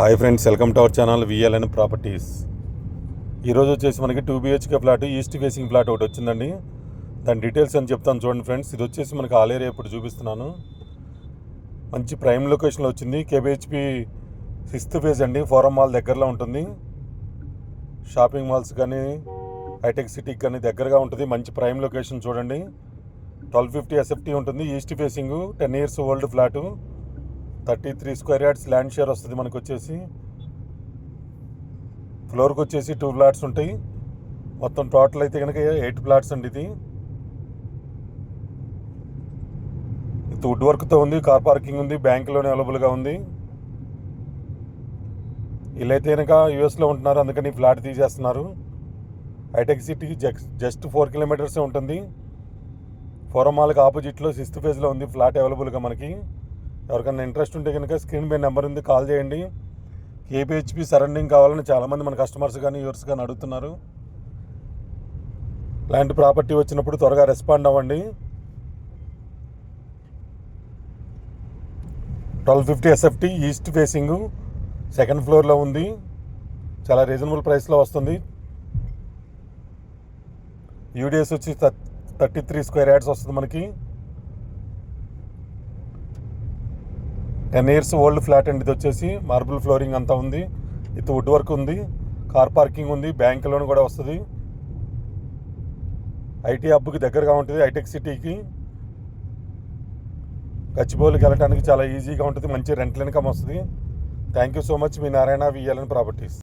Hi friends, welcome to our channel VLN properties. ఈరోజు వచ్చేసి మనకి 2 BHK flat, east facing flat ఒకటి వచ్చిందండి. దాని డీటెయిల్స్ అని చెప్తాను చూడండి ఫ్రెండ్స్. ఇది వచ్చేసి మనకి ఆల్ ఏరియా ఇప్పుడు చూపిస్తున్నాను. మంచి ప్రైమ్ లొకేషన్లో వచ్చింది. కేబిహెచ్పి 6th ఫేజ్ అండి. ఫోరం మాల్ దగ్గరలో ఉంటుంది. షాపింగ్ మాల్స్ కానీ హైటెక్ సిటీకి కానీ దగ్గరగా ఉంటుంది. మంచి ప్రైమ్ లొకేషన్ చూడండి. 1250 SFT ఉంటుంది. East facing, 10 years old flat. 33 square yards land share వస్తుంది మనకు వచ్చేసి. ఫ్లోర్కి వచ్చేసి 2 ఫ్లాట్స్ ఉంటాయి. మొత్తం టోటల్ అయితే కనుక 8 ఫ్లాట్స్ అండి. ఇది వుడ్ వర్క్తో ఉంది. కార్ పార్కింగ్ ఉంది. బ్యాంకులోనే అవైలబుల్గా ఉంది. వీళ్ళైతే కనుక యూఎస్లో ఉంటున్నారు, అందుకని ఫ్లాట్ తీసేస్తున్నారు. హైటెక్ సిటీకి జస్ట్ 4 kilometers ఉంటుంది. ఫోరం మాల్కి ఆపోజిట్లో 6th ఫేజ్లో ఉంది ఫ్లాట్ అవైలబుల్గా మనకి. ఎవరికైనా ఇంట్రెస్ట్ ఉంటే కనుక స్క్రీన్ పై నెంబర్ ఉంది, కాల్ చేయండి. కేబిహెచ్పి సరౌండింగ్ కావాలని చాలామంది మన కస్టమర్స్ కానీ యూవర్స్ కానీ అడుగుతున్నారు. ఇలాంటి ప్రాపర్టీ వచ్చినప్పుడు త్వరగా రెస్పాండ్ అవ్వండి. 1250 SFT ఈస్ట్ ఫేసింగ్, 2nd floorలో ఉంది. చాలా రీజనబుల్ ప్రైస్లో వస్తుంది. యూడిఎస్ వచ్చి 33 square yards వస్తుంది మనకి. 10 years ఓల్డ్ ఫ్లాట్ అండి. ఇది వచ్చేసి మార్బుల్ ఫ్లోరింగ్ అంతా ఉంది. ఇది వుడ్ వర్క్ ఉంది. కార్ పార్కింగ్ ఉంది. బ్యాంక్ లోన్ కూడా వస్తుంది. ఐటీ హబ్కి దగ్గరగా ఉంటుంది. హైటెక్ సిటీకి గచ్చిబౌలికి వెళ్ళడానికి చాలా ఈజీగా ఉంటుంది. మంచి రెంటల్ ఇన్కమ్ వస్తుంది. Thank you so much. Me Narayana VLN properties.